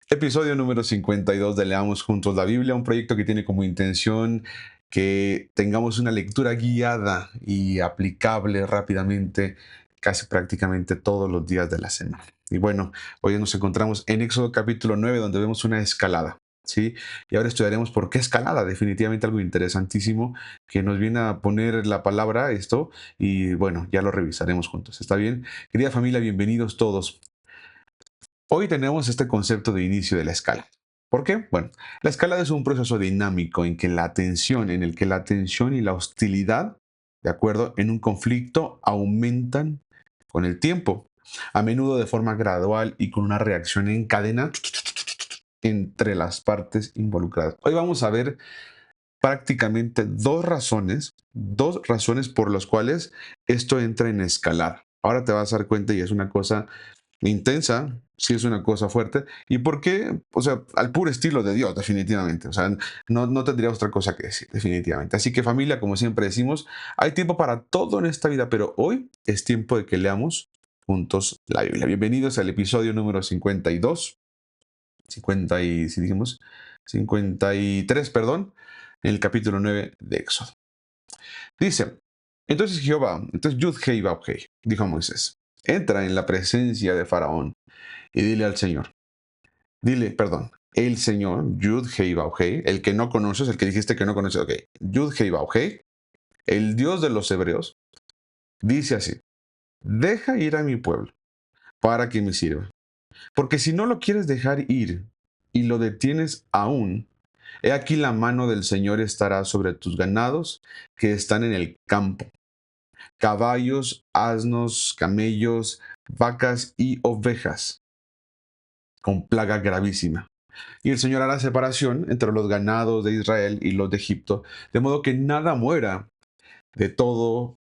Episodio número 52 de Leamos Juntos la Biblia, un proyecto que tiene como intención que tengamos una lectura guiada y aplicable rápidamente, casi prácticamente todos los días de la semana. Y bueno, hoy nos encontramos en Éxodo capítulo 9, donde vemos una escalada, ¿sí? Y ahora estudiaremos por qué escalada, definitivamente algo interesantísimo que nos viene a poner la palabra esto, y bueno, ya lo revisaremos juntos, ¿está bien? Querida familia, bienvenidos todos. Hoy tenemos este concepto de inicio de la escala. ¿Por qué? Bueno, la escalada es un proceso dinámico en el que la tensión y la hostilidad, de acuerdo, en un conflicto aumentan con el tiempo, a menudo de forma gradual y con una reacción en cadena entre las partes involucradas. Hoy vamos a ver prácticamente dos razones por las cuales esto entra en escalar. Ahora te vas a dar cuenta y es una cosa intensa, sí es una cosa fuerte. ¿Y por qué? O sea, al puro estilo de Dios, definitivamente. O sea, no tendría otra cosa que decir, definitivamente. Así que familia, como siempre decimos, hay tiempo para todo en esta vida, pero hoy es tiempo de que leamos juntos la Biblia. Bienvenidos al episodio número 52, 50 y, si dijimos, 53, perdón, en el capítulo 9 de Éxodo. Dice, entonces Yud Hei Vav Hei, dijo a Moisés, entra en la presencia de Faraón y dile al Señor, el Señor, Yud Hei Vav Hei, el que no conoces, el que dijiste que no conoces, ok, Yud Hei Vav Hei, el Dios de los hebreos, dice así, deja ir a mi pueblo para que me sirva, porque si no lo quieres dejar ir y lo detienes aún, he aquí la mano del Señor estará sobre tus ganados que están en el campo, caballos, asnos, camellos, vacas y ovejas, con plaga gravísima. Y el Señor hará separación entre los ganados de Israel y los de Egipto, de modo que nada muera de todo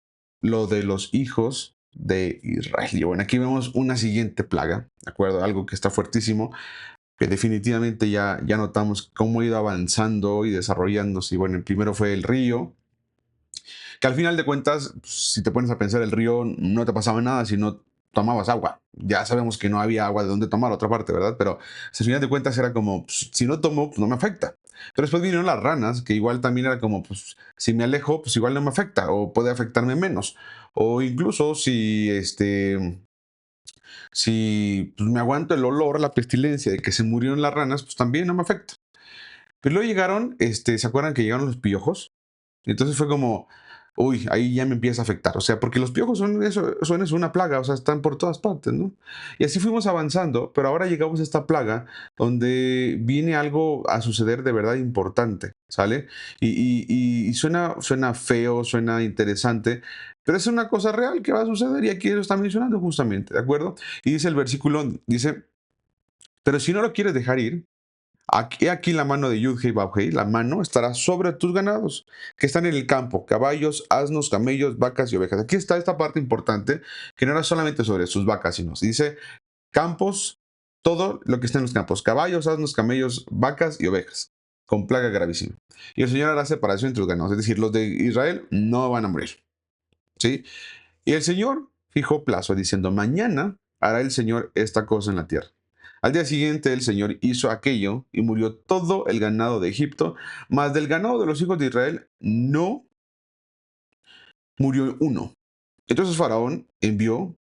lo de los hijos de Israel. Y bueno, aquí vemos una siguiente plaga, ¿de acuerdo? Algo que está fuertísimo, que definitivamente ya notamos cómo ha ido avanzando y desarrollándose. Y bueno, el primero fue el río, que al final de cuentas, si te pones a pensar, el río no te pasaba nada si no tomabas agua. Ya sabemos que no había agua de dónde tomar, otra parte, ¿verdad? Pero al final de cuentas era como, pues, si no tomo, pues no me afecta. Pero después vinieron las ranas, que igual también era como, pues si me alejo, pues igual no me afecta, o puede afectarme menos. O incluso si pues, me aguanto el olor, la pestilencia de que se murieron las ranas, pues también no me afecta. Pero luego llegaron, ¿se acuerdan que llegaron los piojos? Entonces fue como, uy, ahí ya me empieza a afectar. O sea, porque los piojos son una plaga, o sea, están por todas partes, ¿no? Y así fuimos avanzando, pero ahora llegamos a esta plaga donde viene algo a suceder de verdad importante, ¿sale? Y suena feo, suena interesante, pero es una cosa real que va a suceder y aquí lo está mencionando justamente, ¿de acuerdo? Y dice el versículo, dice, pero si no lo quieres dejar ir, aquí la mano de Yud-Hei Vav-Hei, la mano estará sobre tus ganados, que están en el campo, caballos, asnos, camellos, vacas y ovejas. Aquí está esta parte importante, que no era solamente sobre sus vacas, sino se dice campos, todo lo que está en los campos, caballos, asnos, camellos, vacas y ovejas, con plaga gravísima. Y el Señor hará separación entre los ganados, es decir, los de Israel no van a morir, ¿sí? Y el Señor fijó plazo, diciendo, mañana hará el Señor esta cosa en la tierra. Al día siguiente el Señor hizo aquello y murió todo el ganado de Egipto, mas del ganado de los hijos de Israel no murió uno. Entonces Faraón envió,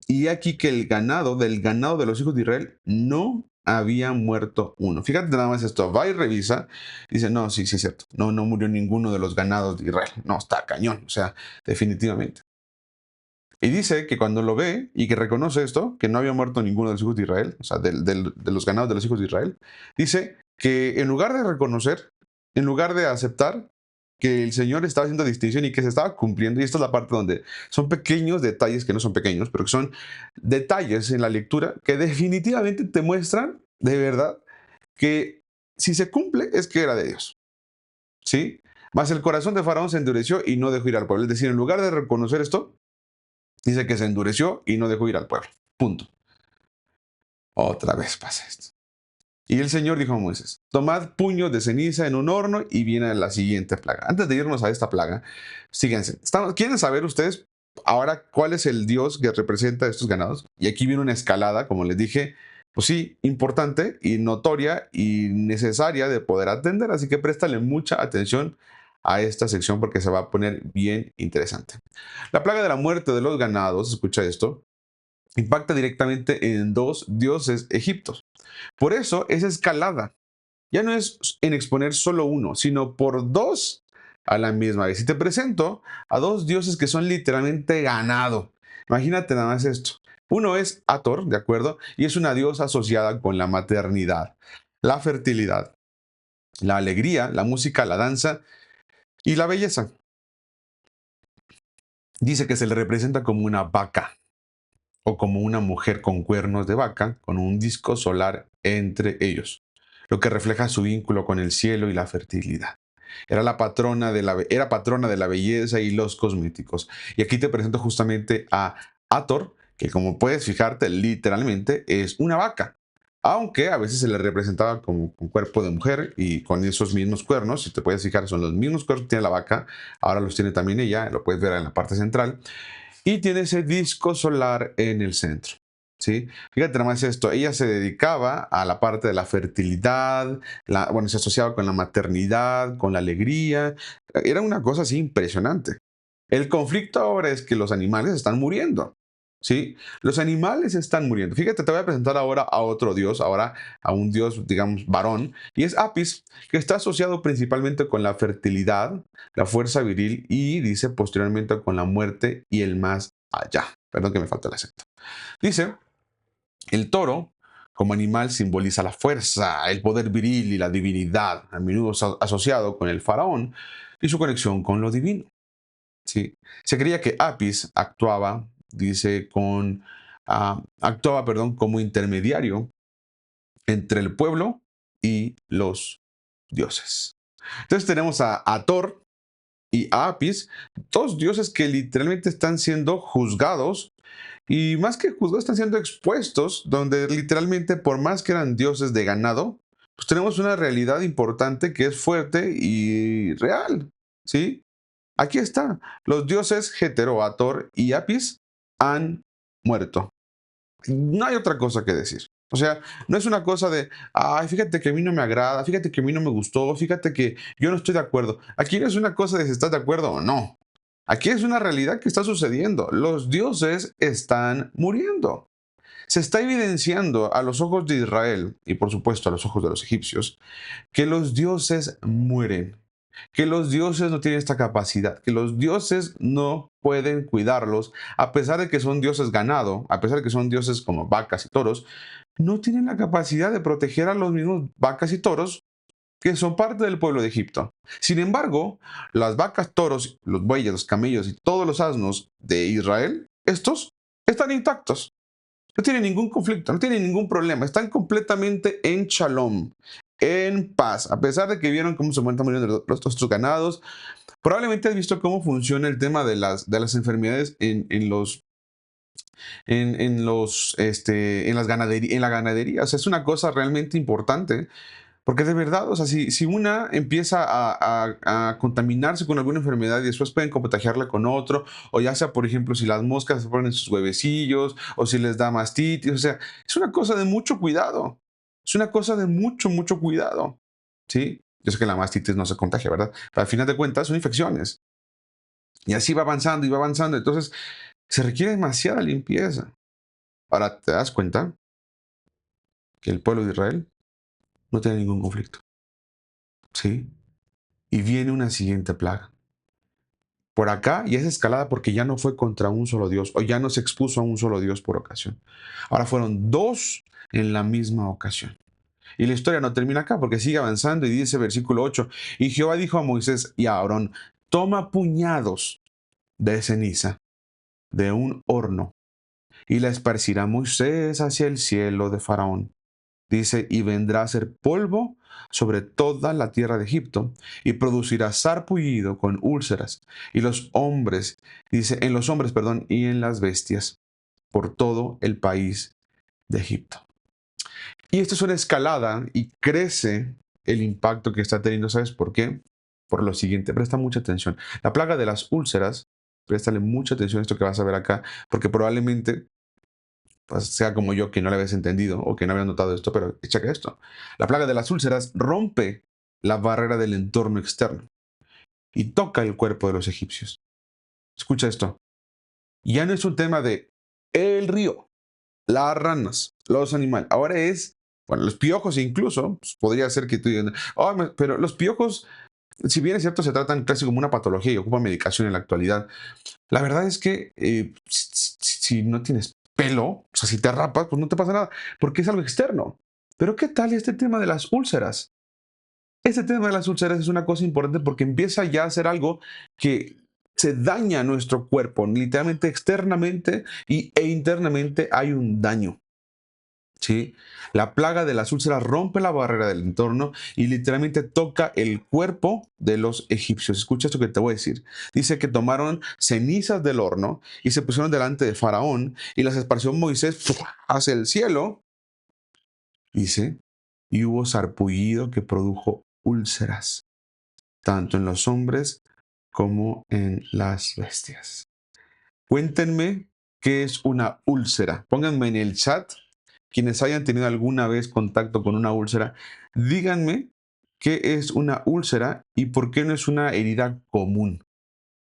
y aquí que del ganado de los hijos de Israel no había muerto uno. Fíjate nada más esto, va y revisa, dice, no, sí, sí es cierto, no murió ninguno de los ganados de Israel. No, está cañón, o sea, definitivamente. Y dice que cuando lo ve y que reconoce esto, que no había muerto ninguno de los hijos de Israel, o sea, de los ganados de los hijos de Israel, dice que en lugar de reconocer, en lugar de aceptar que el Señor estaba haciendo distinción y que se estaba cumpliendo, y esta es la parte donde son pequeños detalles que no son pequeños, pero que son detalles en la lectura que definitivamente te muestran de verdad que si se cumple es que era de Dios, ¿sí? Mas el corazón de Faraón se endureció y no dejó ir al pueblo. Es decir, en lugar de reconocer esto, dice que se endureció y no dejó ir al pueblo. Punto. Otra vez pasa esto. Y el Señor dijo a Moisés, tomad puños de ceniza en un horno y viene la siguiente plaga. Antes de irnos a esta plaga, síguense. ¿Quieren saber ustedes ahora cuál es el Dios que representa a estos ganados? Y aquí viene una escalada, como les dije, pues sí, importante y notoria y necesaria de poder atender. Así que préstale mucha atención a esta sección porque se va a poner bien interesante. La plaga de la muerte de los ganados, escucha esto, impacta directamente en dos dioses egipcios. Por eso es escalada. Ya no es en exponer solo uno, sino por dos a la misma vez. Y te presento a dos dioses que son literalmente ganado. Imagínate nada más esto. Uno es Hathor, ¿de acuerdo? Y es una diosa asociada con la maternidad, la fertilidad, la alegría, la música, la danza y la belleza. Dice que se le representa como una vaca o como una mujer con cuernos de vaca, con un disco solar entre ellos, lo que refleja su vínculo con el cielo y la fertilidad. Era patrona de la belleza y los cosméticos. Y aquí te presento justamente a Hathor, que como puedes fijarte, literalmente es una vaca. Aunque a veces se le representaba como con cuerpo de mujer y con esos mismos cuernos, si te puedes fijar, son los mismos cuernos que tiene la vaca, ahora los tiene también ella, lo puedes ver en la parte central, y tiene ese disco solar en el centro. ¿Sí? Fíjate nada más esto, ella se dedicaba a la parte de la fertilidad, bueno, se asociaba con la maternidad, con la alegría, era una cosa así impresionante. El conflicto ahora es que los animales están muriendo, ¿sí? Los animales están muriendo. Fíjate, te voy a presentar ahora a otro dios, ahora a un dios, digamos, varón, y es Apis, que está asociado principalmente con la fertilidad, la fuerza viril y dice posteriormente con la muerte y el más allá. Perdón que me falta el acento. Dice, el toro como animal simboliza la fuerza, el poder viril y la divinidad, a menudo asociado con el faraón y su conexión con lo divino. ¿Sí? Se creía que Apis actuaba, dice, perdón, como intermediario entre el pueblo y los dioses. Entonces tenemos a Thor y a Apis, dos dioses que literalmente están siendo juzgados y más que juzgados están siendo expuestos, donde literalmente por más que eran dioses de ganado, pues tenemos una realidad importante que es fuerte y real, ¿sí? Aquí está, los dioses Hetero, Hathor y Apis han muerto. No hay otra cosa que decir. O sea, no es una cosa de, ay, fíjate que a mí no me agrada, fíjate que a mí no me gustó, fíjate que yo no estoy de acuerdo. Aquí no es una cosa de si estás de acuerdo o no. Aquí es una realidad que está sucediendo. Los dioses están muriendo. Se está evidenciando a los ojos de Israel y por supuesto a los ojos de los egipcios que los dioses mueren, que los dioses no tienen esta capacidad, que los dioses no pueden cuidarlos, a pesar de que son dioses ganado, a pesar de que son dioses como vacas y toros, no tienen la capacidad de proteger a los mismos vacas y toros que son parte del pueblo de Egipto. Sin embargo, las vacas, toros, los bueyes, los camellos y todos los asnos de Israel, estos están intactos. No tienen ningún conflicto, no tienen ningún problema, están completamente en shalom, en paz, a pesar de que vieron cómo se están muriendo los otros ganados. Probablemente has visto cómo funciona el tema de las enfermedades en la ganadería. O sea, es una cosa realmente importante. Porque de verdad, o sea, si una empieza a contaminarse con alguna enfermedad y después pueden contagiarla con otro, o ya sea, por ejemplo, si las moscas se ponen sus huevecillos, o si les da mastitis, o sea, es una cosa de mucho cuidado. Es una cosa de mucho, mucho cuidado. ¿Sí? Yo sé que la mastitis no se contagia, ¿verdad? Pero al final de cuentas son infecciones. Y así va avanzando y va avanzando. Entonces, se requiere demasiada limpieza. Ahora, ¿te das cuenta que el pueblo de Israel no tiene ningún conflicto? ¿Sí? Y viene una siguiente plaga. Por acá y es escalada porque ya no fue contra un solo Dios o ya no se expuso a un solo Dios por ocasión. Ahora fueron dos en la misma ocasión. Y la historia no termina acá porque sigue avanzando y dice versículo 8, y Jehová dijo a Moisés y a Aarón, toma puñados de ceniza de un horno y la esparcirá Moisés hacia el cielo de Faraón. Dice, y vendrá a ser polvo sobre toda la tierra de Egipto, y producirá sarpullido con úlceras, y los hombres, dice, en los hombres, perdón, y en las bestias, por todo el país de Egipto. Y esto es una escalada y crece el impacto que está teniendo. ¿Sabes por qué? Por lo siguiente, presta mucha atención. La plaga de las úlceras, préstale mucha atención a esto que vas a ver acá, porque probablemente pues, sea como yo que no lo habías entendido o que no había notado esto, pero checa esto. La plaga de las úlceras rompe la barrera del entorno externo y toca el cuerpo de los egipcios. Escucha esto. Ya no es un tema de el río, las ranas, los animales. Ahora es, bueno, los piojos incluso, pues, podría ser que tú digas, "Oh, pero los piojos, si bien es cierto, se tratan casi como una patología y ocupan medicación en la actualidad. La verdad es que si no tienes pelo, o sea, si te rapas, pues no te pasa nada, porque es algo externo. Pero ¿qué tal este tema de las úlceras? Este tema de las úlceras es una cosa importante porque empieza ya a ser algo que se daña a nuestro cuerpo, literalmente externamente e internamente hay un daño. ¿Sí? La plaga de las úlceras rompe la barrera del entorno y literalmente toca el cuerpo de los egipcios. Escucha esto que te voy a decir. Dice que tomaron cenizas del horno y se pusieron delante de Faraón y las esparció Moisés hacia el cielo, dice, y hubo sarpullido que produjo úlceras, tanto en los hombres como en las bestias. Cuéntenme qué es una úlcera. Pónganme en el chat quienes hayan tenido alguna vez contacto con una úlcera, díganme qué es una úlcera y por qué no es una herida común.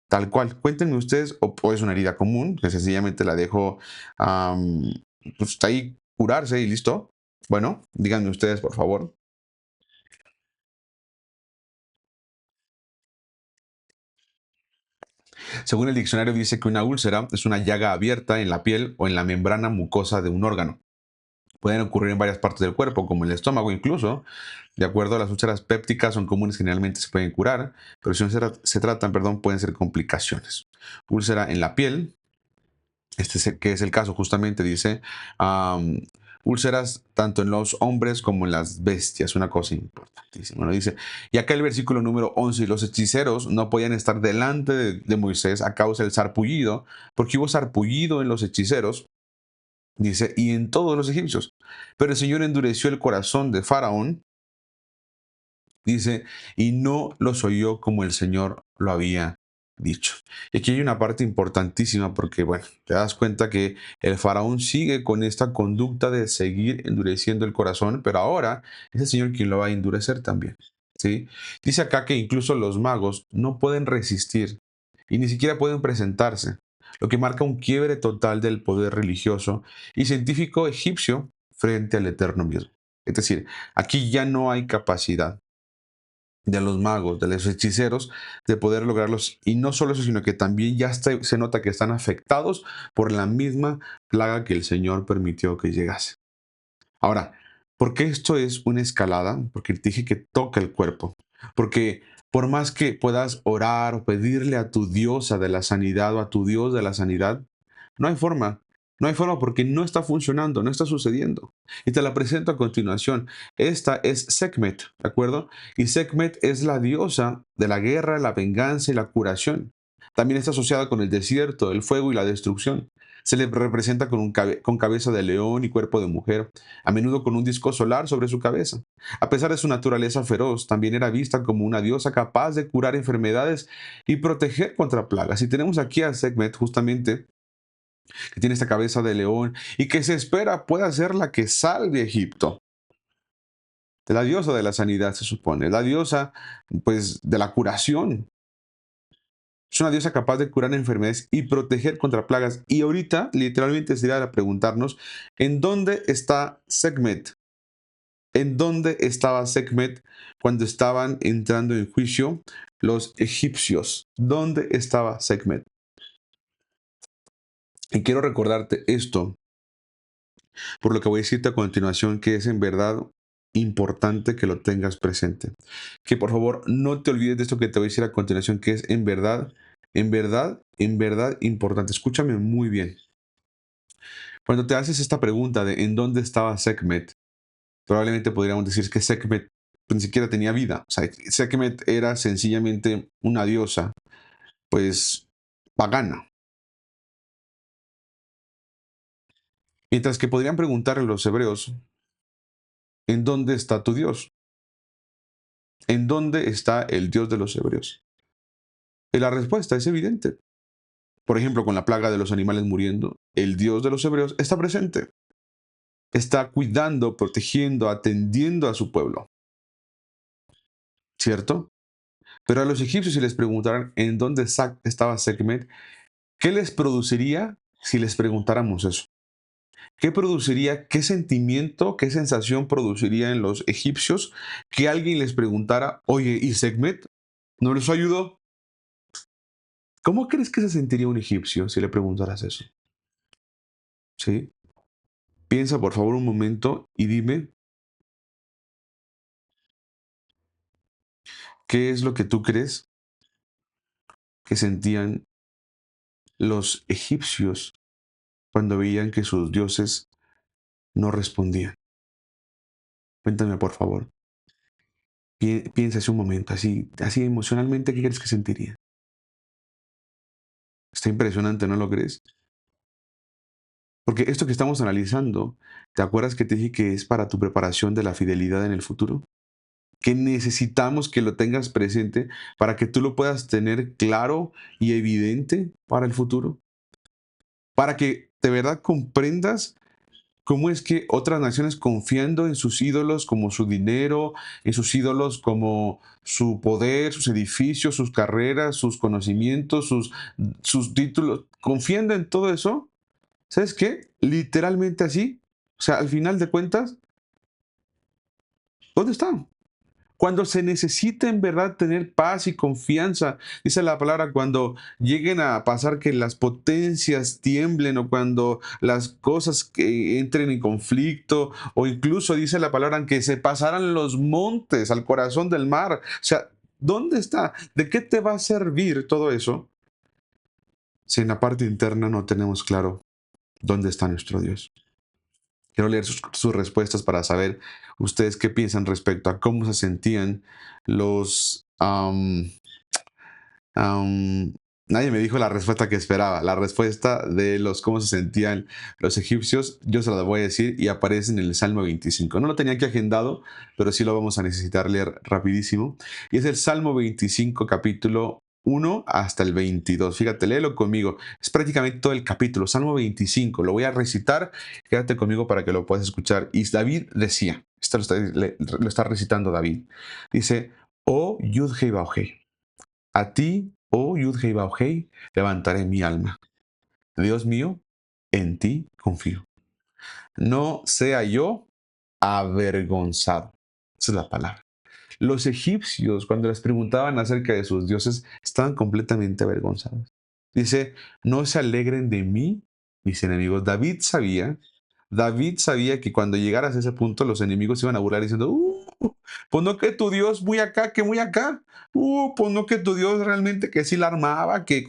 Tal cual, cuéntenme ustedes, o es una herida común, que sencillamente la dejo pues está ahí curarse y listo. Bueno, díganme ustedes, por favor. Según el diccionario dice que una úlcera es una llaga abierta en la piel o en la membrana mucosa de un órgano. Pueden ocurrir en varias partes del cuerpo, como el estómago incluso. De acuerdo a las úlceras pépticas, son comunes, generalmente se pueden curar, pero si no se tratan, perdón, pueden ser complicaciones. Úlcera en la piel, que es el caso justamente, dice, am, úlceras tanto en los hombres como en las bestias, una cosa importantísima. ¿No? Dice, y acá el versículo número 11, y los hechiceros no podían estar delante de Moisés a causa del sarpullido, porque hubo sarpullido en los hechiceros, dice, y en todos los egipcios. Pero el Señor endureció el corazón de Faraón, dice, y no los oyó como el Señor lo había dicho. Y aquí hay una parte importantísima porque, bueno, te das cuenta que el faraón sigue con esta conducta de seguir endureciendo el corazón, pero ahora es el Señor quien lo va a endurecer también. ¿Sí? Dice acá que incluso los magos no pueden resistir y ni siquiera pueden presentarse, lo que marca un quiebre total del poder religioso y científico egipcio frente al eterno mismo. Es decir, aquí ya no hay capacidad de los magos, de los hechiceros, de poder lograrlos. Y no solo eso, sino que también ya se nota que están afectados por la misma plaga que el Señor permitió que llegase. Ahora, ¿por qué esto es una escalada? Porque te dije que toca el cuerpo. Porque por más que puedas orar o pedirle a tu diosa de la sanidad o a tu Dios de la sanidad, no hay forma. No hay forma porque no está funcionando, no está sucediendo. Y te la presento a continuación. Esta es Sekhmet, ¿de acuerdo? Y Sekhmet es la diosa de la guerra, la venganza y la curación. También está asociada con el desierto, el fuego y la destrucción. Se le representa con cabeza de león y cuerpo de mujer, a menudo con un disco solar sobre su cabeza. A pesar de su naturaleza feroz, también era vista como una diosa capaz de curar enfermedades y proteger contra plagas. Y tenemos aquí a Sekhmet justamente, que tiene esta cabeza de león y que se espera pueda ser la que salve a Egipto. De la diosa de la sanidad se supone, la diosa pues de la curación. Es una diosa capaz de curar enfermedades y proteger contra plagas. Y ahorita literalmente sería para preguntarnos, ¿en dónde está Sekhmet? ¿En dónde estaba Sekhmet cuando estaban entrando en juicio los egipcios? ¿Dónde estaba Sekhmet? Y quiero recordarte esto, por lo que voy a decirte a continuación, que es en verdad importante que lo tengas presente. Que por favor no te olvides de esto que te voy a decir a continuación, que es en verdad, en verdad, en verdad importante. Escúchame muy bien. Cuando te haces esta pregunta de ¿en dónde estaba Sekhmet? Probablemente podríamos decir que Sekhmet ni siquiera tenía vida. O sea, Sekhmet era sencillamente una diosa, pues pagana. Mientras que podrían preguntar a los hebreos, ¿en dónde está tu Dios? ¿En dónde está el Dios de los hebreos? Y la respuesta es evidente. Por ejemplo, con la plaga de los animales muriendo, el Dios de los hebreos está presente, está cuidando, protegiendo, atendiendo a su pueblo, ¿cierto? Pero a los egipcios, si les preguntaran en dónde estaba Sekhmet, ¿qué les produciría si les preguntáramos eso? ¿Qué produciría, qué sentimiento, qué sensación produciría en los egipcios que alguien les preguntara, oye, ¿y Sekhmet no les ayudó? ¿Cómo crees que se sentiría un egipcio si le preguntaras eso? ¿Sí? Piensa por favor un momento y dime qué es lo que tú crees que sentían los egipcios cuando veían que sus dioses no respondían. Cuéntame por favor. Piensa ese un momento, así emocionalmente, ¿qué crees que sentiría? Está impresionante, ¿no lo crees? Porque esto que estamos analizando, ¿te acuerdas que te dije que es para tu preparación de la fidelidad en el futuro? Que necesitamos que lo tengas presente para que tú lo puedas tener claro y evidente para el futuro. Para que de verdad comprendas cómo es que otras naciones confiando en sus ídolos como su dinero, en sus ídolos como su poder, sus edificios, sus carreras, sus conocimientos, sus títulos, confiando en todo eso, ¿sabes qué? Literalmente así. O sea, al final de cuentas, ¿dónde están? Cuando se necesita en verdad tener paz y confianza, dice la palabra, cuando lleguen a pasar que las potencias tiemblen o cuando las cosas que entren en conflicto o incluso dice la palabra que se pasaran los montes al corazón del mar. O sea, ¿dónde está? ¿De qué te va a servir todo eso si en la parte interna no tenemos claro dónde está nuestro Dios? Quiero leer sus respuestas para saber ustedes qué piensan respecto a cómo se sentían los... am, nadie me dijo la respuesta que esperaba. La respuesta de los cómo se sentían los egipcios, yo se la voy a decir y aparece en el Salmo 25. No lo tenía aquí agendado, pero sí lo vamos a necesitar leer rapidísimo. Y es el Salmo 25, capítulo 1 hasta el 22. Fíjate, léelo conmigo. Es prácticamente todo el capítulo, Salmo 25. Lo voy a recitar. Quédate conmigo para que lo puedas escuchar. Y David decía, esto lo está recitando David. Dice, oh Yud-Hei Vau-Hei. A ti, oh Yud-Hei Vau-Hei, levantaré mi alma. Dios mío, en ti confío. No sea yo avergonzado. Esa es la palabra. Los egipcios, cuando les preguntaban acerca de sus dioses, estaban completamente avergonzados. Dice, no se alegren de mí, mis enemigos. David sabía que cuando llegaras a ese punto, los enemigos se iban a burlar diciendo, pues no que tu Dios muy acá, que muy acá. Pues no que tu Dios realmente que sí la armaba, que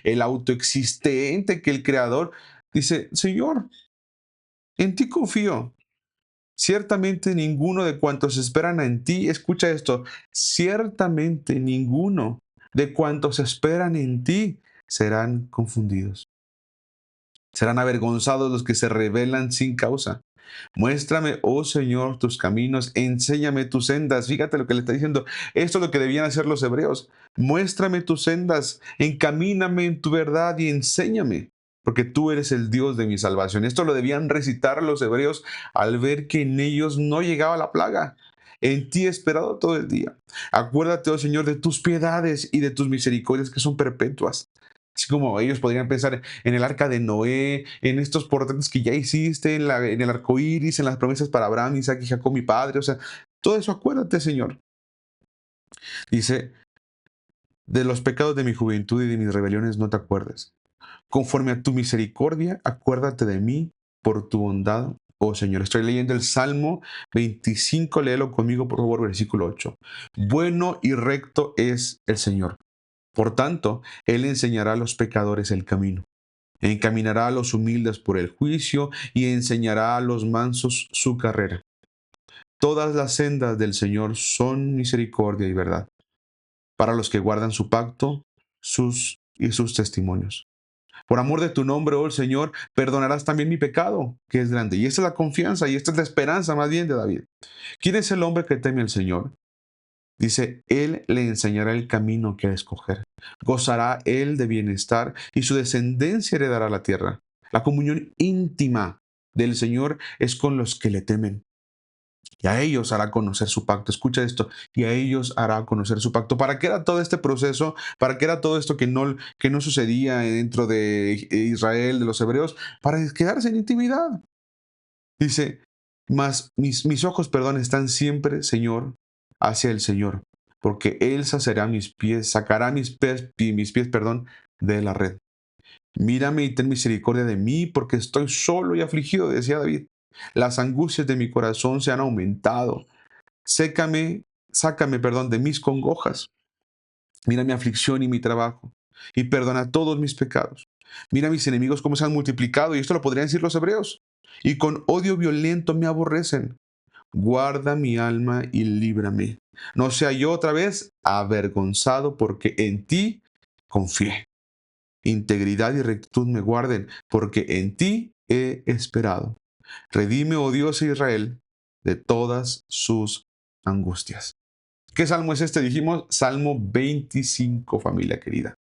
el autoexistente, que el creador. Dice, Señor, en ti confío. Ciertamente ninguno de cuantos esperan en ti, escucha esto, ciertamente ninguno de cuantos esperan en ti serán confundidos. Serán avergonzados los que se rebelan sin causa. Muéstrame, oh Señor, tus caminos, enséñame tus sendas. Fíjate lo que le está diciendo. Esto es lo que debían hacer los hebreos. Muéstrame tus sendas, encamíname en tu verdad y enséñame, porque tú eres el Dios de mi salvación. Esto lo debían recitar los hebreos al ver que en ellos no llegaba la plaga. En ti he esperado todo el día. Acuérdate, oh Señor, de tus piedades y de tus misericordias que son perpetuas. Así como ellos podrían pensar en el arca de Noé, en estos portales que ya hiciste, en el arco iris, en las promesas para Abraham, Isaac y Jacob, mi padre. O sea, todo eso acuérdate, Señor. Dice, de los pecados de mi juventud y de mis rebeliones no te acuerdes. Conforme a tu misericordia, acuérdate de mí por tu bondad, oh Señor. Estoy leyendo el Salmo 25, léelo conmigo, por favor, versículo 8. Bueno y recto es el Señor. Por tanto, Él enseñará a los pecadores el camino. Encaminará a los humildes por el juicio y enseñará a los mansos su carrera. Todas las sendas del Señor son misericordia y verdad, para los que guardan su pacto y sus testimonios. Por amor de tu nombre, oh Señor, perdonarás también mi pecado, que es grande. Y esta es la confianza y esta es la esperanza más bien de David. ¿Quién es el hombre que teme al Señor? Dice, Él le enseñará el camino que escoger. Gozará Él de bienestar y su descendencia heredará la tierra. La comunión íntima del Señor es con los que le temen. Y a ellos hará conocer su pacto. Escucha esto. Y a ellos hará conocer su pacto. ¿Para qué era todo este proceso? ¿Para qué era todo esto que no sucedía dentro de Israel, de los hebreos? Para quedarse en intimidad. Dice, mas mis ojos, perdón, están siempre, Señor, hacia el Señor, porque Él sacará mis pies, perdón, de la red. Mírame y ten misericordia de mí, porque estoy solo y afligido, decía David. Las angustias de mi corazón se han aumentado. Sécame, sácame, perdón, de mis congojas. Mira mi aflicción y mi trabajo, y perdona todos mis pecados. Mira mis enemigos cómo se han multiplicado, y esto lo podrían decir los hebreos. Y con odio violento me aborrecen. Guarda mi alma y líbrame. No sea yo otra vez avergonzado, porque en ti confié. Integridad y rectitud me guarden, porque en ti he esperado. Redime, oh Dios de Israel, de todas sus angustias. ¿Qué salmo es este? Dijimos Salmo 25, familia querida.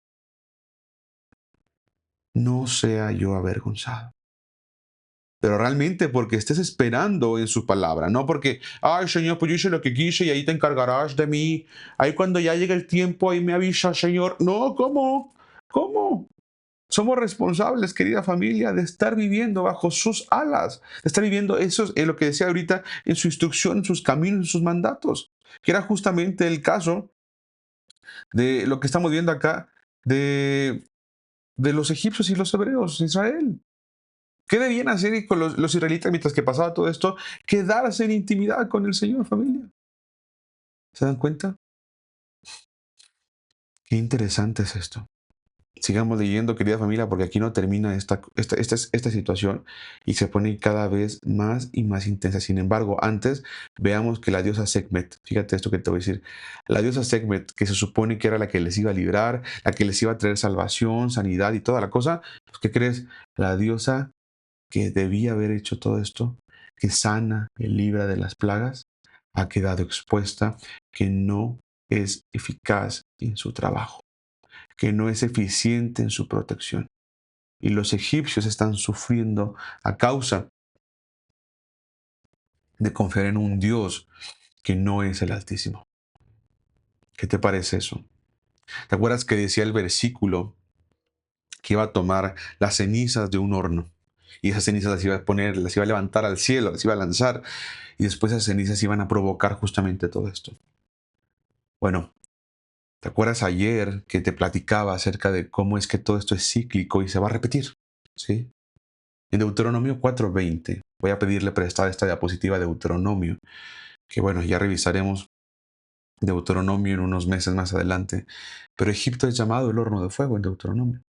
No sea yo avergonzado. Pero realmente porque estés esperando en su palabra, no porque, ay Señor, pues yo hice lo que quise y ahí te encargarás de mí. Ahí cuando ya llegue el tiempo, ahí me avisa, Señor. No, ¿cómo? ¿Cómo? Somos responsables, querida familia, de estar viviendo bajo sus alas, de estar viviendo eso es lo que decía ahorita en su instrucción, en sus caminos, en sus mandatos, que era justamente el caso de lo que estamos viendo acá de, de los egipcios y los hebreos, Israel. ¿Qué debían hacer con los israelitas mientras que pasaba todo esto? Quedarse en intimidad con el Señor, familia. ¿Se dan cuenta? Qué interesante es esto. Sigamos leyendo, querida familia, porque aquí no termina esta situación y se pone cada vez más y más intensa. Sin embargo, antes veamos que la diosa Sekhmet, fíjate esto que te voy a decir, la diosa Sekhmet, que se supone que era la que les iba a librar, la que les iba a traer salvación, sanidad y toda la cosa, pues, ¿qué crees? La diosa que debía haber hecho todo esto, que sana y libra de las plagas, ha quedado expuesta, que no es eficaz en su trabajo, que no es eficiente en su protección. Y los egipcios están sufriendo a causa de confiar en un Dios que no es el Altísimo. ¿Qué te parece eso? ¿Te acuerdas que decía el versículo que iba a tomar las cenizas de un horno? Y esas cenizas las iba a poner, las iba a levantar al cielo, las iba a lanzar, y después esas cenizas iban a provocar justamente todo esto. Bueno, ¿te acuerdas ayer que te platicaba acerca de cómo es que todo esto es cíclico y se va a repetir? ¿Sí? En Deuteronomio 4:20, voy a pedirle prestar esta diapositiva de Deuteronomio, que bueno, ya revisaremos Deuteronomio en unos meses más adelante, pero Egipto es llamado el horno de fuego en Deuteronomio,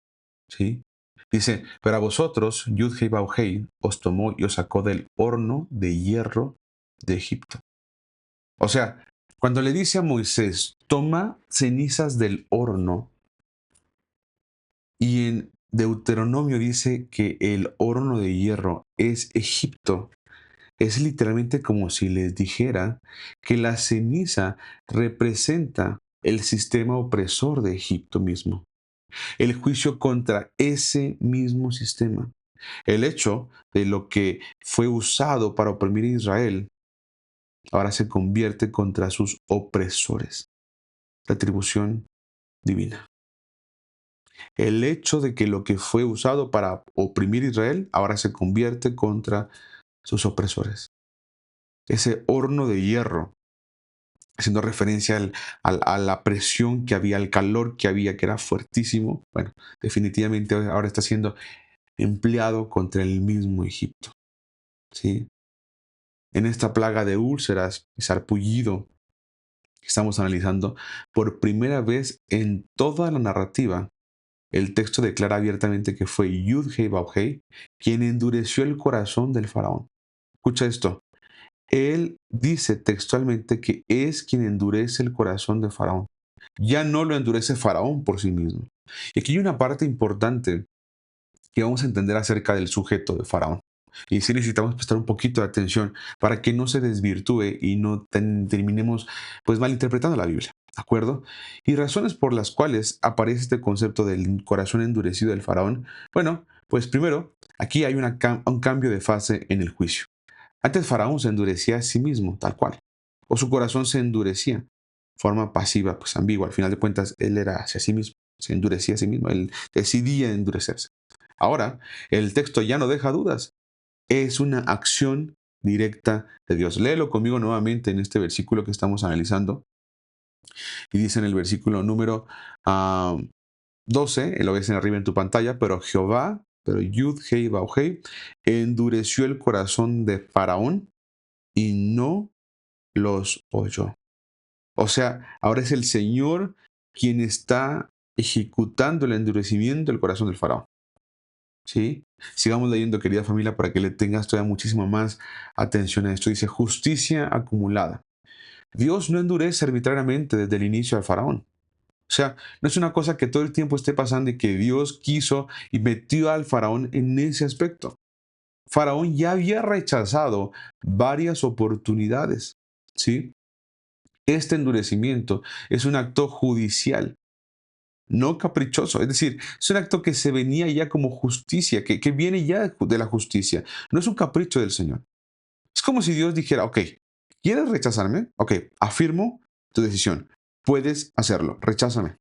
¿sí? Dice, pero a vosotros, Yud-Hei Bau-Hei, os tomó y os sacó del horno de hierro de Egipto. O sea, cuando le dice a Moisés, toma cenizas del horno, y en Deuteronomio dice que el horno de hierro es Egipto, es literalmente como si les dijera que la ceniza representa el sistema opresor de Egipto mismo, el juicio contra ese mismo sistema, el hecho de lo que fue usado para oprimir a Israel, ahora se convierte contra sus opresores, la atribución divina. El hecho de que lo que fue usado para oprimir a Israel, ahora se convierte contra sus opresores. Ese horno de hierro, haciendo referencia a la presión que había, al calor que había, que era fuertísimo, bueno, definitivamente ahora está siendo empleado contra el mismo Egipto, ¿sí? En esta plaga de úlceras y sarpullido que estamos analizando, por primera vez en toda la narrativa, el texto declara abiertamente que fue Yud-Hei Bau-Hei quien endureció el corazón del faraón. Escucha esto. Él dice textualmente que es quien endurece el corazón de Faraón. Ya no lo endurece Faraón por sí mismo. Y aquí hay una parte importante que vamos a entender acerca del sujeto de Faraón. Y sí necesitamos prestar un poquito de atención para que no se desvirtúe y no terminemos pues malinterpretando la Biblia. ¿De acuerdo? Y razones por las cuales aparece este concepto del corazón endurecido del faraón. Bueno, pues primero, aquí hay un cambio de fase en el juicio. Antes Faraón se endurecía a sí mismo, tal cual. O su corazón se endurecía. Forma pasiva, pues ambigua. Al final de cuentas, él era hacia sí mismo. Se endurecía a sí mismo. Él decidía endurecerse. Ahora, el texto ya no deja dudas. Es una acción directa de Dios. Léelo conmigo nuevamente en este versículo que estamos analizando. Y dice en el versículo número 12, lo ves en arriba en tu pantalla, pero Jehová, pero Yud, Hei, Bau, Hei, endureció el corazón de Faraón y no los oyó. O sea, ahora es el Señor quien está ejecutando el endurecimiento del corazón del faraón. ¿Sí? Sigamos leyendo, querida familia, para que le tengas todavía muchísima más atención a esto. Dice, justicia acumulada. Dios no endurece arbitrariamente desde el inicio al faraón. O sea, no es una cosa que todo el tiempo esté pasando y que Dios quiso y metió al faraón en ese aspecto. Faraón ya había rechazado varias oportunidades. ¿Sí? Este endurecimiento es un acto judicial, no caprichoso. Es decir, es un acto que se venía ya como justicia, que viene ya de la justicia. No es un capricho del Señor. Es como si Dios dijera, ok, ¿quieres rechazarme? Ok, afirmo tu decisión. Puedes hacerlo. Recházame.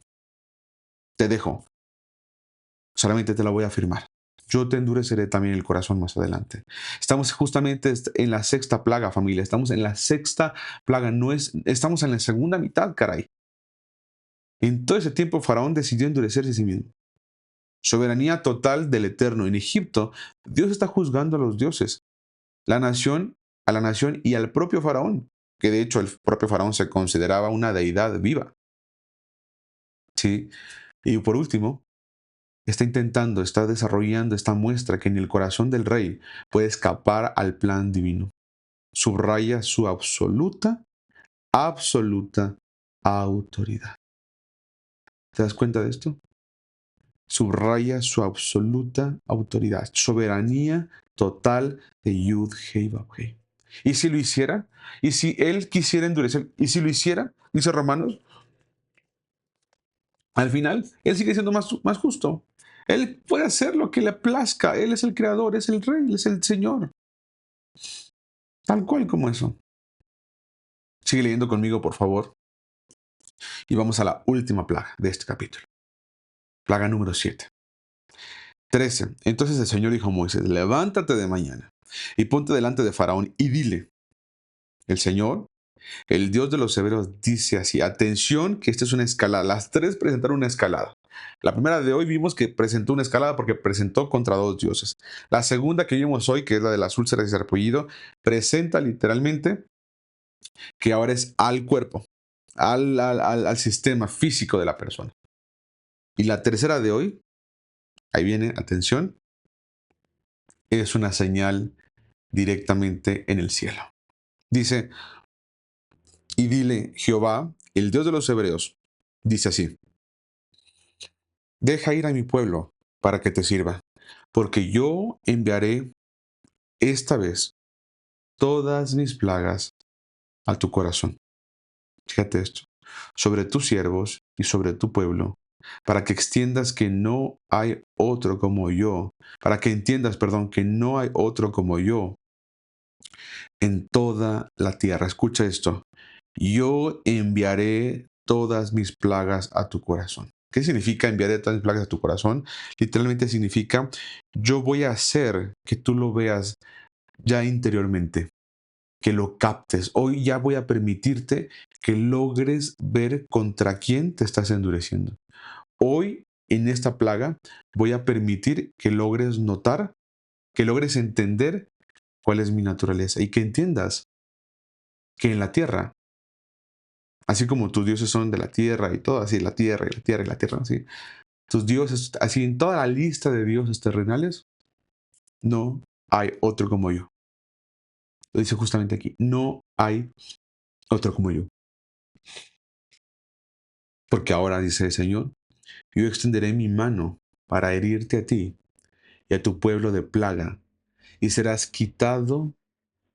Te dejo. Solamente te la voy a afirmar. Yo te endureceré también el corazón más adelante. Estamos justamente en la sexta plaga, familia. Estamos en la sexta plaga. Estamos en la segunda mitad, caray. En todo ese tiempo, Faraón decidió endurecerse a sí mismo. Soberanía total del Eterno. En Egipto, Dios está juzgando a los dioses, la nación, a la nación y al propio Faraón, que de hecho el propio Faraón se consideraba una deidad viva. ¿Sí? Y por último, está desarrollando esta muestra que en el corazón del rey puede escapar al plan divino. Subraya su absoluta autoridad. ¿Te das cuenta de esto? Subraya su absoluta autoridad, soberanía total de Yud Hei Vav Hei. ¿Y si lo hiciera? ¿Y si él quisiera endurecer? ¿Y si lo hiciera? Dice Romanos. Al final, él sigue siendo más justo. Él puede hacer lo que le plazca. Él es el creador, es el rey, él es el Señor. Tal cual como eso. Sigue leyendo conmigo, por favor. Y vamos a la última plaga de este capítulo. Plaga número 7. 13. Entonces el Señor dijo a Moisés, levántate de mañana y ponte delante de Faraón y dile, el Señor, el Dios de los hebreos, dice así, atención que esta es una escalada. Las tres presentaron una escalada. La primera de hoy vimos que presentó una escalada porque presentó contra dos dioses. La segunda que vimos hoy, que es la de las úlceras y sarpullido, presenta literalmente que ahora es al cuerpo, al sistema físico de la persona. Y la tercera de hoy, ahí viene, atención, es una señal directamente en el cielo. Dice, y dile, Jehová, el Dios de los hebreos, dice así, deja ir a mi pueblo para que te sirva, porque yo enviaré esta vez todas mis plagas a tu corazón. Fíjate esto, sobre tus siervos y sobre tu pueblo, para que extiendas que no hay otro como yo, para que entiendas, perdón, que no hay otro como yo en toda la tierra. Escucha esto, yo enviaré todas mis plagas a tu corazón. ¿Qué significa enviaré todas mis plagas a tu corazón? Literalmente significa, yo voy a hacer que tú lo veas ya interiormente, que lo captes. Hoy ya voy a permitirte que logres ver contra quién te estás endureciendo. Hoy, en esta plaga, voy a permitir que logres notar, que logres entender cuál es mi naturaleza y que entiendas que en la tierra, así como tus dioses son de la tierra y todo, así la tierra y la tierra y la tierra, así, tus dioses, así en toda la lista de dioses terrenales, no hay otro como yo. Lo dice justamente aquí, no hay otro como yo. Porque ahora, dice el Señor, yo extenderé mi mano para herirte a ti y a tu pueblo de plaga, y serás quitado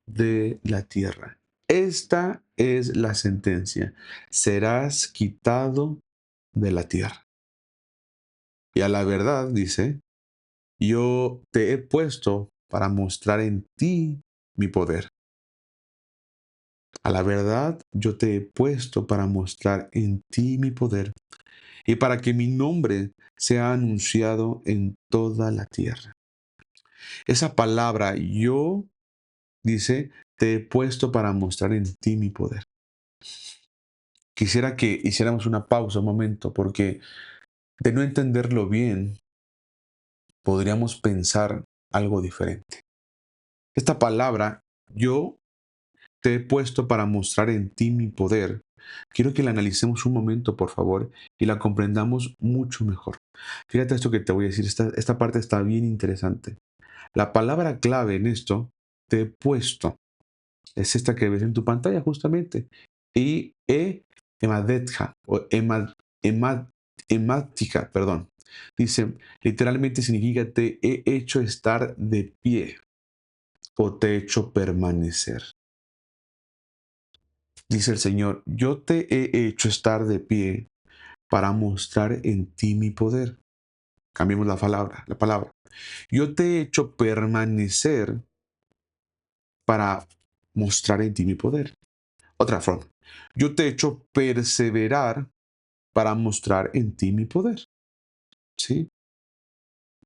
de la tierra. Esta es la sentencia. Serás quitado de la tierra. Y a la verdad, dice, yo te he puesto para mostrar en ti mi poder. A la verdad, yo te he puesto para mostrar en ti mi poder y para que mi nombre sea anunciado en toda la tierra. Esa palabra yo, dice, te he puesto para mostrar en ti mi poder. Quisiera que hiciéramos una pausa un momento, porque de no entenderlo bien, podríamos pensar algo diferente. Esta palabra, yo te he puesto para mostrar en ti mi poder. Quiero que la analicemos un momento, por favor, y la comprendamos mucho mejor. Fíjate esto que te voy a decir, esta parte está bien interesante. La palabra clave en esto, te he puesto, es esta que ves en tu pantalla justamente. Y emadetja, o emática, perdón. Dice, literalmente significa te he hecho estar de pie o te he hecho permanecer. Dice el Señor, yo te he hecho estar de pie para mostrar en ti mi poder. Cambiemos la palabra. Yo te he hecho permanecer para mostrar en ti mi poder. Otra forma. Yo te he hecho perseverar para mostrar en ti mi poder. ¿Sí?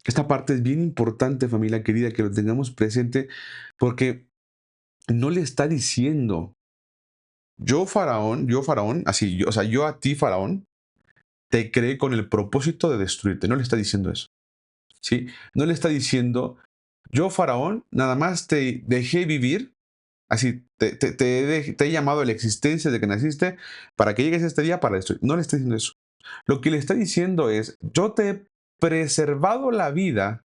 Esta parte es bien importante, familia querida, que lo tengamos presente, porque no le está diciendo, yo Faraón, así, yo, o sea, yo a ti, Faraón, te creé con el propósito de destruirte. No le está diciendo eso. ¿Sí? No le está diciendo, yo, Faraón, nada más te dejé vivir, así, te he llamado a la existencia de que naciste para que llegues a este día para destruir. No le está diciendo eso. Lo que le está diciendo es, yo te he preservado la vida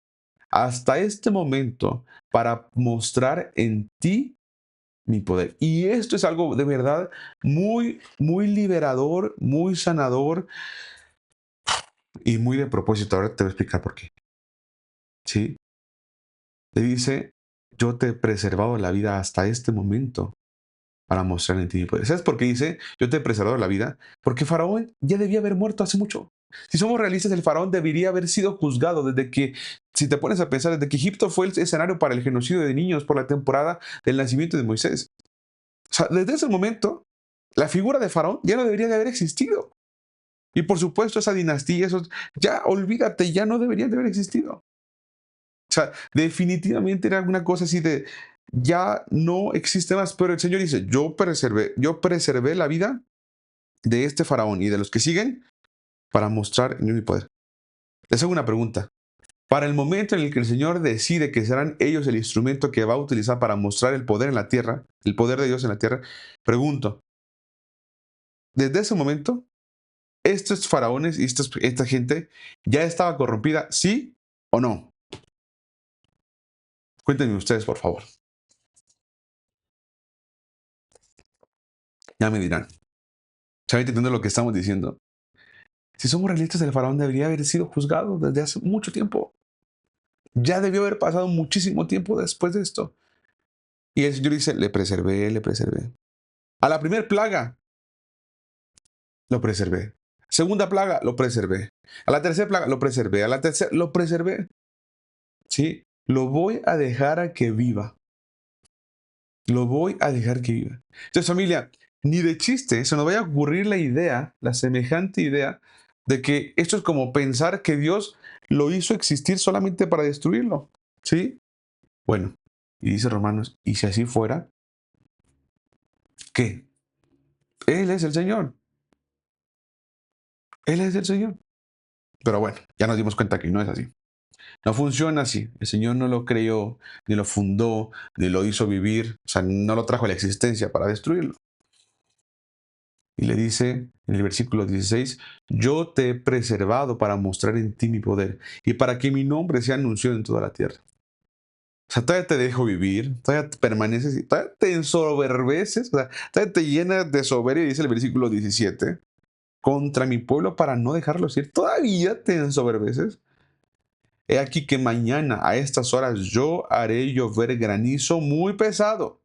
hasta este momento para mostrar en ti mi poder. Y esto es algo de verdad muy, muy liberador, muy sanador y muy de propósito. Ahora te voy a explicar por qué. ¿Sí? Le dice, yo te he preservado la vida hasta este momento para mostrar en ti mi poder. ¿Sabes por qué dice, yo te he preservado la vida? Porque Faraón ya debía haber muerto hace mucho. Si somos realistas, el faraón debería haber sido juzgado desde que, si te pones a pensar, desde que Egipto fue el escenario para el genocidio de niños por la temporada del nacimiento de Moisés. O sea, desde ese momento, la figura de faraón ya no debería de haber existido. Y por supuesto, esa dinastía, esos, ya olvídate, ya no deberían de haber existido. O sea, definitivamente era una cosa así de, ya no existe más. Pero el Señor dice, yo preservé la vida de este faraón y de los que siguen para mostrar en mi poder. Les hago una pregunta. Para el momento en el que el Señor decide que serán ellos el instrumento que va a utilizar para mostrar el poder en la tierra, el poder de Dios en la tierra, pregunto, desde ese momento, estos faraones y esta gente ya estaba corrompida, ¿sí o no? Cuéntenme ustedes, por favor. Ya me dirán. ¿Saben entendiendo lo que estamos diciendo? Si somos realistas, el faraón debería haber sido juzgado desde hace mucho tiempo. Ya debió haber pasado muchísimo tiempo después de esto. Y el Señor dice, le preservé, le preservé. A la primera plaga, lo preservé. Segunda plaga, lo preservé. A la tercera plaga, lo preservé. A la tercera, lo preservé. ¿Sí? Lo voy a dejar a que viva. Lo voy a dejar que viva. Entonces, familia, ni de chiste se nos vaya a ocurrir la idea, la semejante idea, de que esto es como pensar que Dios lo hizo existir solamente para destruirlo. ¿Sí? Bueno, y dice Romanos, y si así fuera, ¿qué? Él es el Señor. Él es el Señor. Pero bueno, ya nos dimos cuenta que no es así. No funciona así. El Señor no lo creó, ni lo fundó, ni lo hizo vivir. O sea, no lo trajo a la existencia para destruirlo. Y le dice en el versículo 16, yo te he preservado para mostrar en ti mi poder y para que mi nombre sea anunciado en toda la tierra. O sea, todavía te dejo vivir, todavía permaneces, todavía te ensoberbeces, o sea, todavía te llenas de soberbia, dice el versículo 17, contra mi pueblo para no dejarlos ir. Todavía te ensoberbeces. He aquí que mañana a estas horas yo haré llover granizo muy pesado,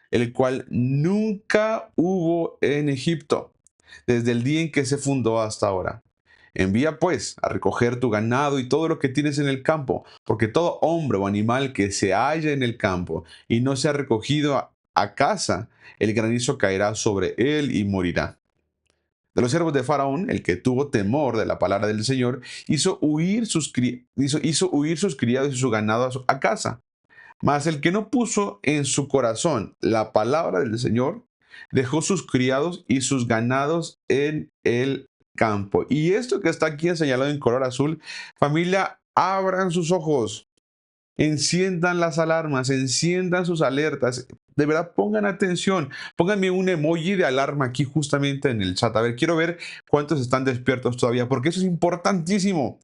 el cual nunca hubo en Egipto, desde el día en que se fundó hasta ahora. Envía pues a recoger tu ganado y todo lo que tienes en el campo, porque todo hombre o animal que se halla en el campo y no sea recogido a casa, el granizo caerá sobre él y morirá. De los siervos de Faraón, el que tuvo temor de la palabra del Señor, hizo huir sus criados y su ganado a casa. Mas el que no puso en su corazón la palabra del Señor, dejó sus criados y sus ganados en el campo. Y esto que está aquí señalado en color azul, familia, abran sus ojos, enciendan las alarmas, enciendan sus alertas. De verdad, pongan atención. Pónganme un emoji de alarma aquí justamente en el chat. A ver, quiero ver cuántos están despiertos todavía, porque eso es importantísimo.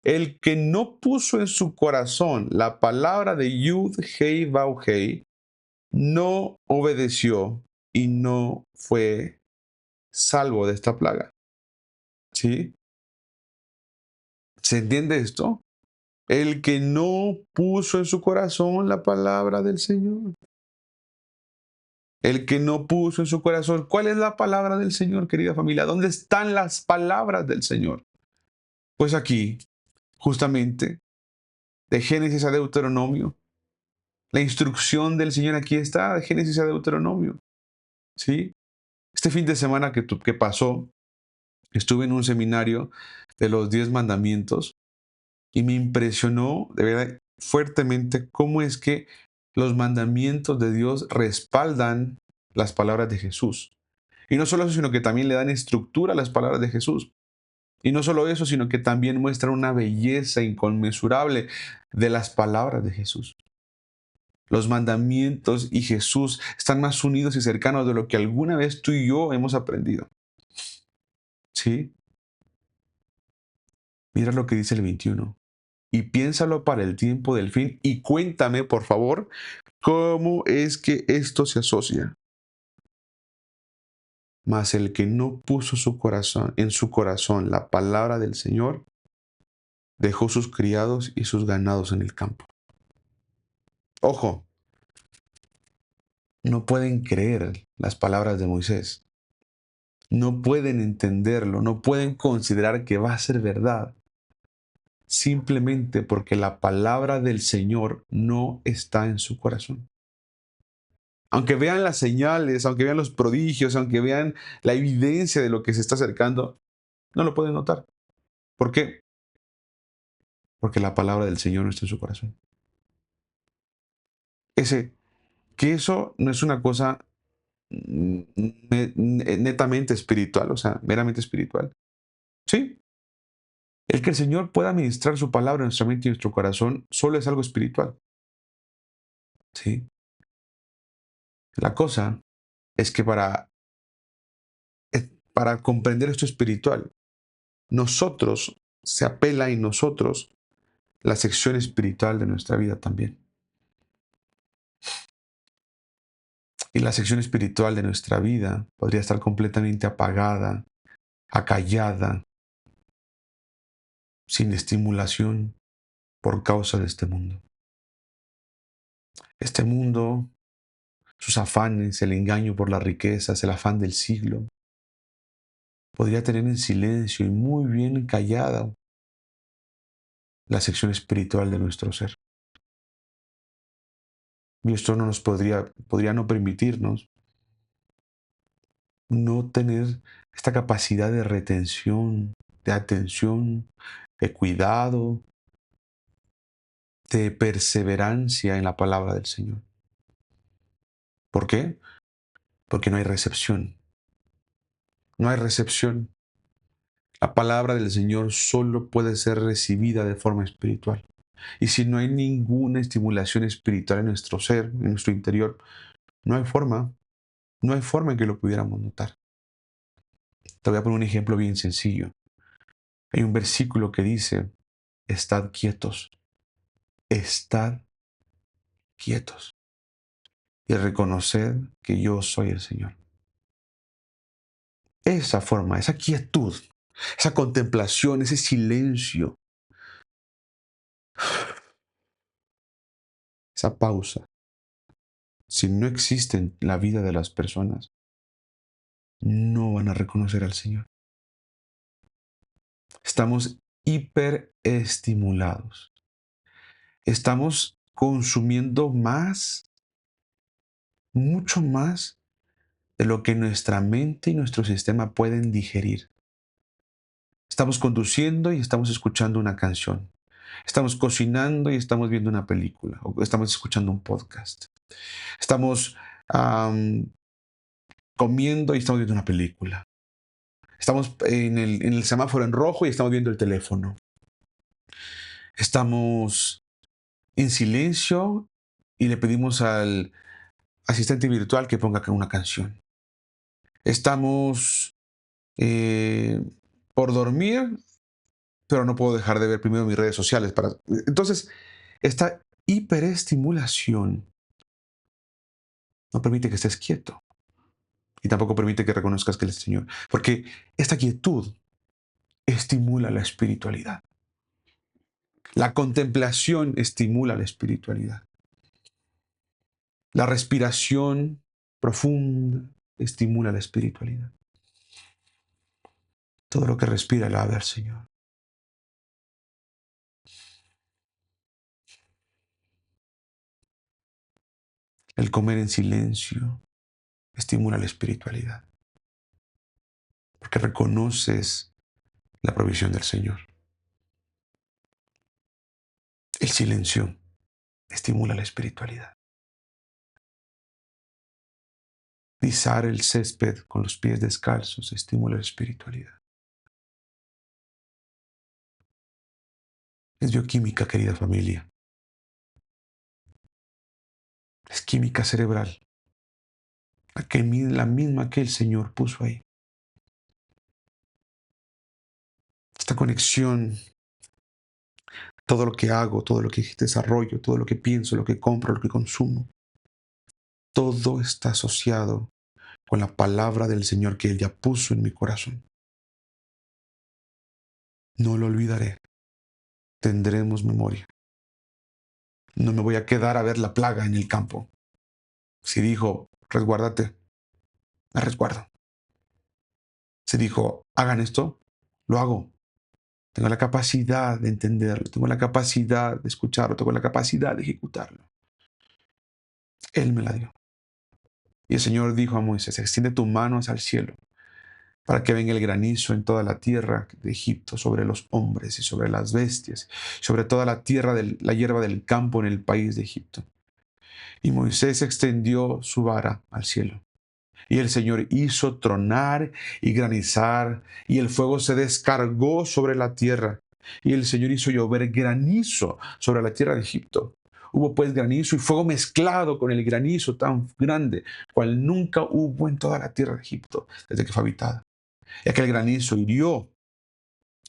El que no puso en su corazón la palabra de Yud Hei Vau Hei no obedeció y no fue salvo de esta plaga. ¿Sí? ¿Se entiende esto? El que no puso en su corazón la palabra del Señor. El que no puso en su corazón. ¿Cuál es la palabra del Señor, querida familia? ¿Dónde están las palabras del Señor? Pues aquí, justamente, de Génesis a Deuteronomio. La instrucción del Señor aquí está, de Génesis a Deuteronomio. ¿Sí? Este fin de semana que pasó, estuve en un seminario de los 10 mandamientos y me impresionó de verdad fuertemente cómo es que los mandamientos de Dios respaldan las palabras de Jesús. Y no solo eso, sino que también le dan estructura a las palabras de Jesús. Y no solo eso, sino que también muestran una belleza inconmensurable de las palabras de Jesús. Los mandamientos y Jesús están más unidos y cercanos de lo que alguna vez tú y yo hemos aprendido. ¿Sí? Mira lo que dice el 21. Y piénsalo para el tiempo del fin y cuéntame, por favor, cómo es que esto se asocia. Mas el que no puso en su corazón la palabra del Señor, dejó sus criados y sus ganados en el campo. Ojo, no pueden creer las palabras de Moisés. No pueden entenderlo, no pueden considerar que va a ser verdad. Simplemente porque la palabra del Señor no está en su corazón. Aunque vean las señales, aunque vean los prodigios, aunque vean la evidencia de lo que se está acercando, no lo pueden notar. ¿Por qué? Porque la palabra del Señor no está en su corazón. Que eso no es una cosa netamente espiritual, o sea, meramente espiritual. Sí, el que el Señor pueda ministrar su palabra en nuestra mente y en nuestro corazón solo es algo espiritual. Sí. La cosa es que para comprender esto espiritual, nosotros se apela en nosotros la sección espiritual de nuestra vida también. Y la sección espiritual de nuestra vida podría estar completamente apagada, acallada, sin estimulación por causa de este mundo. Este mundo, sus afanes, el engaño por las riquezas, el afán del siglo, podría tener en silencio y muy bien callada la sección espiritual de nuestro ser. Y esto no nos podría no permitirnos no tener esta capacidad de retención, de atención, de cuidado, de perseverancia en la palabra del Señor. ¿Por qué? Porque no hay recepción. No hay recepción. La palabra del Señor solo puede ser recibida de forma espiritual. Y si no hay ninguna estimulación espiritual en nuestro ser, en nuestro interior, no hay forma en que lo pudiéramos notar. Te voy a poner un ejemplo bien sencillo. Hay un versículo que dice, estad quietos y reconoced que yo soy el Señor. Esa forma, esa quietud, esa contemplación, ese silencio, Esa pausa, si no existe en la vida de las personas, no van a reconocer al Señor. Estamos hiperestimulados. Estamos consumiendo más, mucho más de lo que nuestra mente y nuestro sistema pueden digerir. Estamos conduciendo y estamos escuchando una canción. Estamos cocinando y estamos viendo una película. O estamos escuchando un podcast. Estamos comiendo y estamos viendo una película. Estamos en el semáforo en rojo y estamos viendo el teléfono. Estamos en silencio y le pedimos al asistente virtual que ponga una canción. Estamos eh, por dormir, pero no puedo dejar de ver primero mis redes sociales. Entonces, esta hiperestimulación no permite que estés quieto y tampoco permite que reconozcas que Él es el Señor, porque esta quietud estimula la espiritualidad. La contemplación estimula la espiritualidad. La respiración profunda estimula la espiritualidad. Todo lo que respira le va a ver, Señor. El comer en silencio estimula la espiritualidad, porque reconoces la provisión del Señor. El silencio estimula la espiritualidad. Pisar el césped con los pies descalzos estimula la espiritualidad. Es bioquímica, querida familia. Es química cerebral. La misma que el Señor puso ahí. Esta conexión, todo lo que hago, todo lo que desarrollo, todo lo que pienso, lo que compro, lo que consumo, todo está asociado con la palabra del Señor que Él ya puso en mi corazón. No lo olvidaré. Tendremos memoria. No me voy a quedar a ver la plaga en el campo. Si dijo, resguárdate, me resguardo. Si dijo, hagan esto, lo hago. Tengo la capacidad de entenderlo, tengo la capacidad de escucharlo, tengo la capacidad de ejecutarlo. Él me la dio. Y el Señor dijo a Moisés, extiende tu mano hacia el cielo para que venga el granizo en toda la tierra de Egipto, sobre los hombres y sobre las bestias, sobre toda la tierra de la hierba del campo en el país de Egipto. Y Moisés extendió su vara al cielo. Y el Señor hizo tronar y granizar, y el fuego se descargó sobre la tierra. Y el Señor hizo llover granizo sobre la tierra de Egipto. Hubo pues granizo y fuego mezclado con el granizo tan grande, cual nunca hubo en toda la tierra de Egipto, desde que fue habitada. Y aquel granizo hirió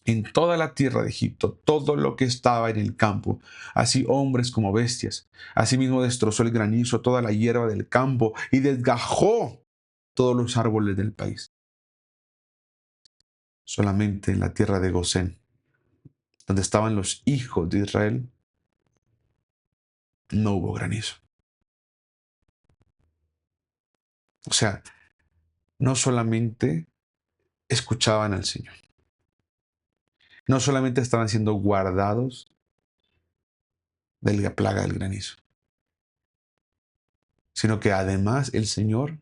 en toda la tierra de Egipto todo lo que estaba en el campo, así hombres como bestias. Asimismo destrozó el granizo toda la hierba del campo y desgajó todos los árboles del país. Solamente en la tierra de Gosén, donde estaban los hijos de Israel, no hubo granizo. O sea, no solamente escuchaban al Señor, no solamente estaban siendo guardados de la plaga del granizo, sino que además el Señor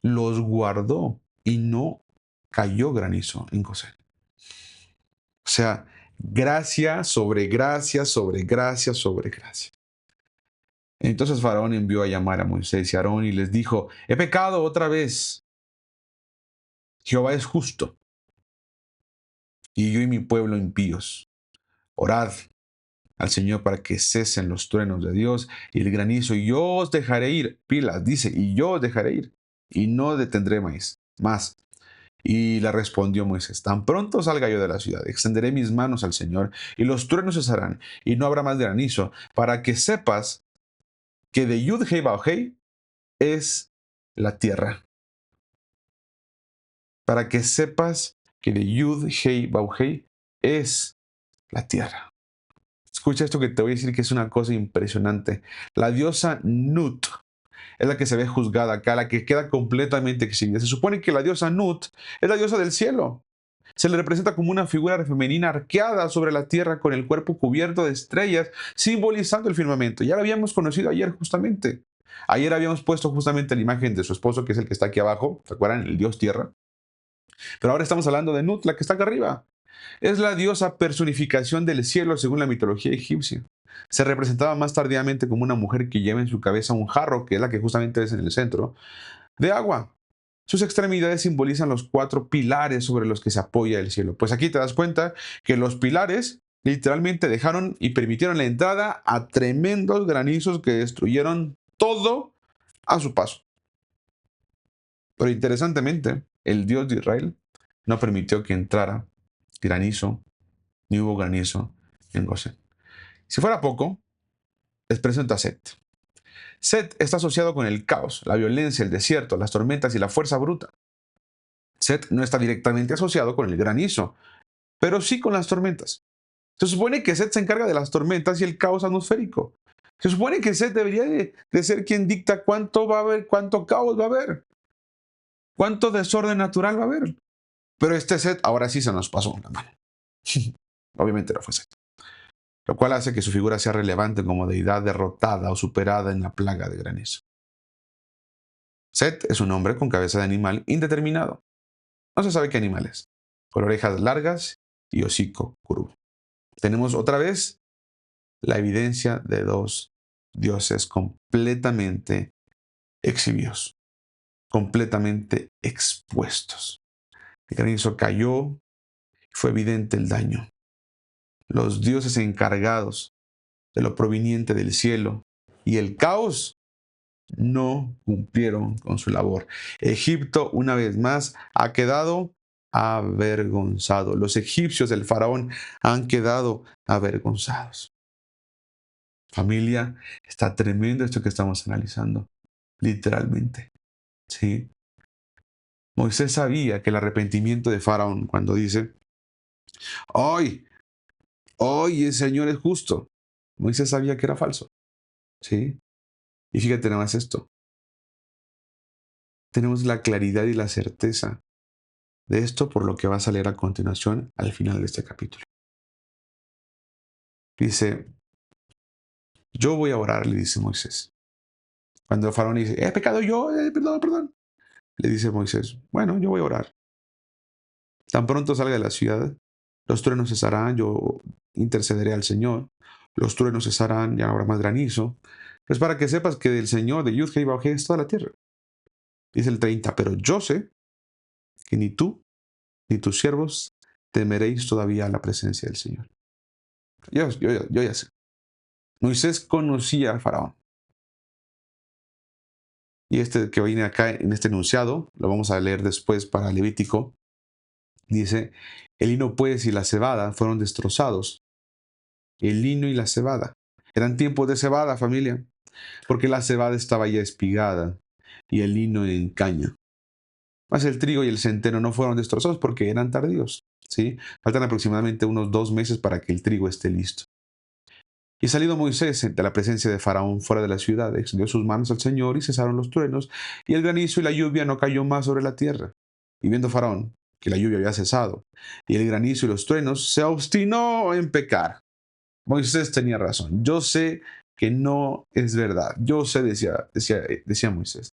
los guardó y no cayó granizo en Gosén. O sea, gracia sobre gracia sobre gracia sobre gracia. Entonces Faraón envió a llamar a Moisés y a Aarón y les dijo, he pecado otra vez. Jehová es justo, y yo y mi pueblo impíos. Orad al Señor para que cesen los truenos de Dios y el granizo, y yo os dejaré ir. Pilas, dice, y yo os dejaré ir, y no detendré más. Y le respondió Moisés, tan pronto salga yo de la ciudad, extenderé mis manos al Señor, y los truenos cesarán, y no habrá más granizo, para que sepas que de Yud Hei Vav Hei es la tierra. Para que sepas que de Yud Hei Vav Hei es la tierra. Escucha esto que te voy a decir que es una cosa impresionante. La diosa Nut es la que se ve juzgada acá, la que queda completamente exhibida. Se supone que la diosa Nut es la diosa del cielo. Se le representa como una figura femenina arqueada sobre la tierra con el cuerpo cubierto de estrellas, simbolizando el firmamento. Ya lo habíamos conocido ayer justamente. Ayer habíamos puesto justamente la imagen de su esposo, que es el que está aquí abajo, ¿se acuerdan? El dios tierra. Pero ahora estamos hablando de Nut, la que está acá arriba. Es la diosa personificación del cielo según la mitología egipcia. Se representaba más tardíamente como una mujer que lleva en su cabeza un jarro, que es la que justamente ves en el centro, de agua. Sus extremidades simbolizan los 4 pilares sobre los que se apoya el cielo. Pues aquí te das cuenta que los pilares literalmente dejaron y permitieron la entrada a tremendos granizos que destruyeron todo a su paso. Pero interesantemente, el Dios de Israel no permitió que entrara granizo, ni hubo granizo en Gosén. Si fuera poco, les presento a Set. Set está asociado con el caos, la violencia, el desierto, las tormentas y la fuerza bruta. Set no está directamente asociado con el granizo, pero sí con las tormentas. Se supone que Set se encarga de las tormentas y el caos atmosférico. Se supone que Set debería de ser quien dicta cuánto va a haber, cuánto caos va a haber, cuánto desorden natural va a haber. Pero este Set ahora sí se nos pasó la mano. Obviamente no fue Set. Lo cual hace que su figura sea relevante como deidad derrotada o superada en la plaga de granizo. Set es un hombre con cabeza de animal indeterminado. No se sabe qué animal es, con orejas largas y hocico curvo. Tenemos otra vez la evidencia de 2 dioses completamente exhibidos, completamente expuestos. El granizo cayó, fue evidente el daño. Los dioses encargados de lo proveniente del cielo y el caos no cumplieron con su labor. Egipto, una vez más, ha quedado avergonzado. Los egipcios del faraón han quedado avergonzados. Familia, está tremendo esto que estamos analizando, literalmente. ¿Sí? Moisés sabía que el arrepentimiento de Faraón, cuando dice, hoy, hoy el Señor es justo, Moisés sabía que era falso. ¿Sí? Y fíjate nada más esto. Tenemos la claridad y la certeza de esto por lo que vas a leer a continuación al final de este capítulo. Dice, yo voy a orar, le dice Moisés. Cuando el faraón dice, he pecado yo, perdón, perdón. Le dice Moisés, bueno, yo voy a orar. Tan pronto salga de la ciudad, los truenos cesarán, yo intercederé al Señor. Los truenos cesarán, ya no habrá más granizo. Pues para que sepas que del Señor, de Yud-Heh y Vau-Heh es toda la tierra. Dice el 30, pero yo sé que ni tú ni tus siervos temeréis todavía la presencia del Señor. Yo ya sé. Moisés conocía al faraón. Y este que viene acá en este enunciado, lo vamos a leer después para Levítico, dice, el lino pues y la cebada fueron destrozados. El lino y la cebada. Eran tiempos de cebada, familia, porque la cebada estaba ya espigada y el lino en caña. Mas el trigo y el centeno no fueron destrozados porque eran tardíos. ¿Sí? Faltan aproximadamente unos 2 meses para que el trigo esté listo. Y salido Moisés de la presencia de Faraón fuera de la ciudad, extendió sus manos al Señor y cesaron los truenos, y el granizo y la lluvia no cayó más sobre la tierra. Y viendo Faraón que la lluvia había cesado, y el granizo y los truenos, se obstinó en pecar. Moisés tenía razón. Yo sé que no es verdad. Yo sé, decía Moisés.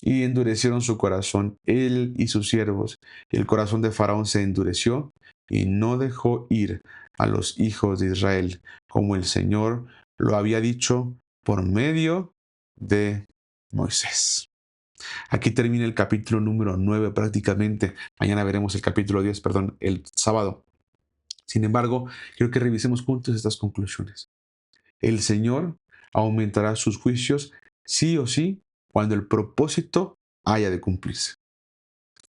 Y endurecieron su corazón, él y sus siervos. Y el corazón de Faraón se endureció y no dejó ir a los hijos de Israel, como el Señor lo había dicho por medio de Moisés. Aquí termina el capítulo número 9 prácticamente. Mañana veremos el capítulo 10, perdón, el sábado. Sin embargo, quiero que revisemos juntos estas conclusiones. El Señor aumentará sus juicios sí o sí cuando el propósito haya de cumplirse.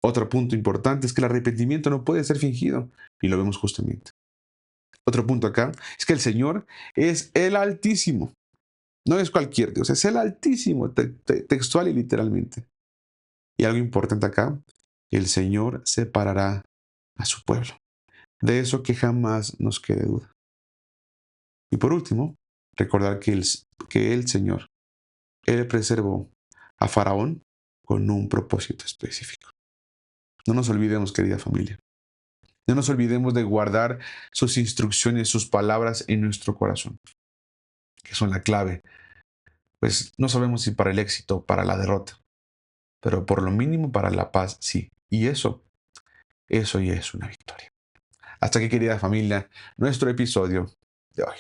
Otro punto importante es que el arrepentimiento no puede ser fingido, y lo vemos justamente. Otro punto acá es que el Señor es el Altísimo. No es cualquier Dios, es el Altísimo, textual y literalmente. Y algo importante acá, el Señor separará a su pueblo. De eso que jamás nos quede duda. Y por último, recordar que el Señor, Él preservó a Faraón con un propósito específico. No nos olvidemos, querida familia. No nos olvidemos de guardar sus instrucciones, sus palabras en nuestro corazón, que son la clave. Pues no sabemos si para el éxito o para la derrota, pero por lo mínimo para la paz sí. Y eso ya es una victoria. Hasta aquí, querida familia, nuestro episodio de hoy.